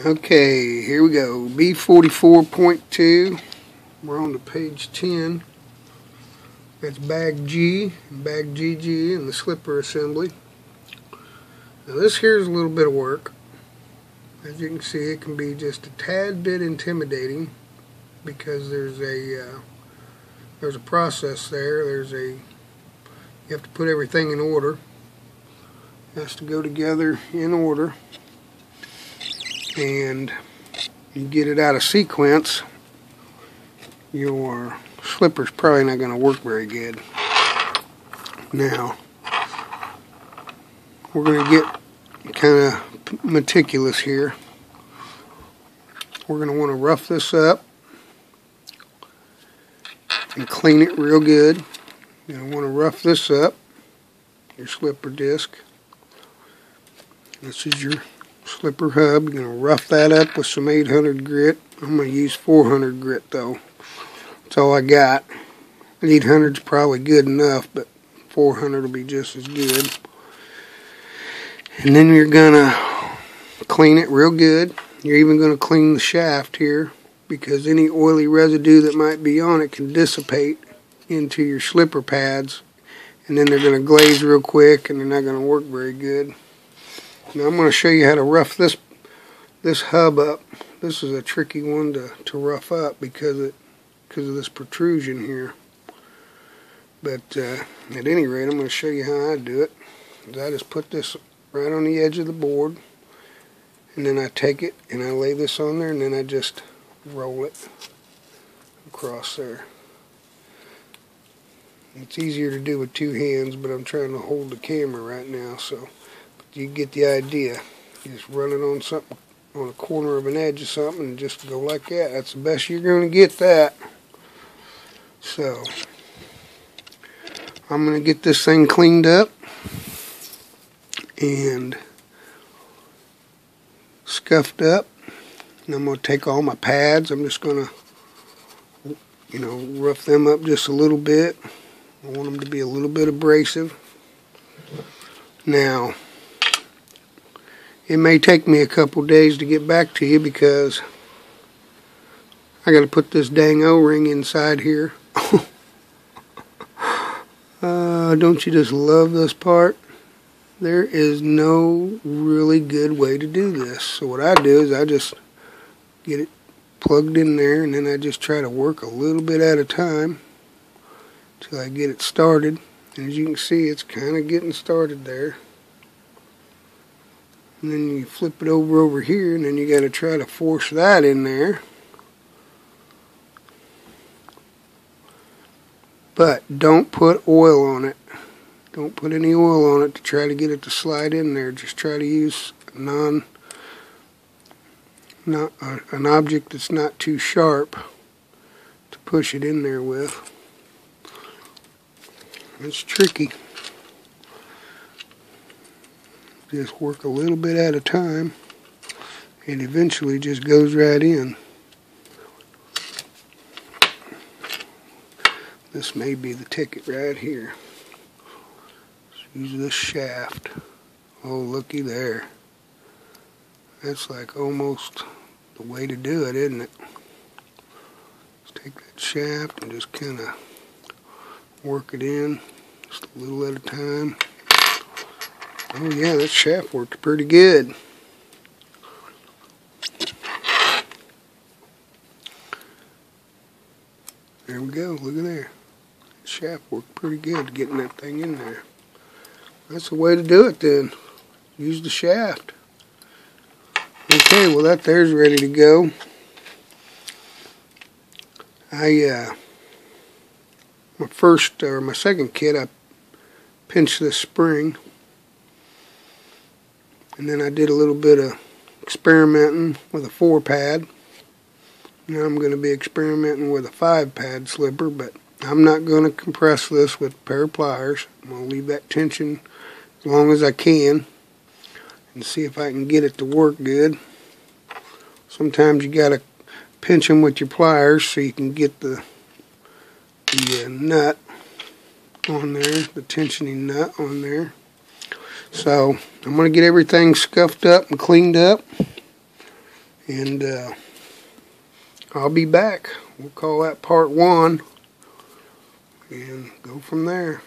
Okay, here we go. B44.2. We're on to page 10. That's bag G, bag GG, and the slipper assembly. Now this here is a little bit of work. As you can see, it can be just a tad bit intimidating because there's a process there. You have to put everything in order. It has to go together in order. And you get it out of sequence, your slipper's probably not going to work very good. Now, we're going to get kind of meticulous here. We're going to want to rough this up and clean it real good. You're going to want to rough this up, your slipper disc. This is your slipper hub. You're going to rough that up with some 800 grit. I'm going to use 400 grit though. That's all I got. 800's probably good enough, but 400 will be just as good. And then you're going to clean it real good. You're even going to clean the shaft here because any oily residue that might be on it can dissipate into your slipper pads, and then they're going to glaze real quick and they're not going to work very good. Now I'm going to show you how to rough this hub up. This is a tricky one to rough up because of this protrusion here. But at any rate, I'm going to show you how I do it. I just put this right on the edge of the board, and then I take it and I lay this on there, and then I just roll it across there. It's easier to do with two hands, but I'm trying to hold the camera right now, so you get the idea. You just run it on something, on a corner of an edge or something, and just go like that. That's the best you're going to get that. So, I'm going to get this thing cleaned up and scuffed up. And I'm going to take all my pads. I'm just going to, rough them up just a little bit. I want them to be a little bit abrasive. Now, it may take me a couple days to get back to you because I got to put this dang O-ring inside here. Don't you just love this part? There is no really good way to do this. So what I do is I just get it plugged in there, and then I just try to work a little bit at a time till I get it started. And as you can see, it's kind of getting started there. And then you flip it over here, and then you got to try to force that in there. But don't put oil on it. Don't put any oil on it to try to get it to slide in there. Just try to use an object that's not too sharp to push it in there with. It's tricky. Just work a little bit at a time, and eventually just goes right in. This may be the ticket right here. Let's use this shaft. Oh, looky there. That's like almost the way to do it, isn't it? Let's take that shaft and just kind of work it in, just a little at a time. Oh yeah, that shaft worked pretty good. There we go, look at there. The shaft worked pretty good getting that thing in there. That's the way to do it then. Use the shaft. Okay, well that there's ready to go. My second kit, I pinched this spring. And then I did a little bit of experimenting with a 4-pad. Now I'm going to be experimenting with a 5-pad slipper, but I'm not going to compress this with a pair of pliers. I'm going to leave that tension as long as I can and see if I can get it to work good. Sometimes you got to pinch them with your pliers so you can get the nut on there, the tensioning nut on there. So I'm going to get everything scuffed up and cleaned up, And I'll be back. We'll call that part 1 and go from there.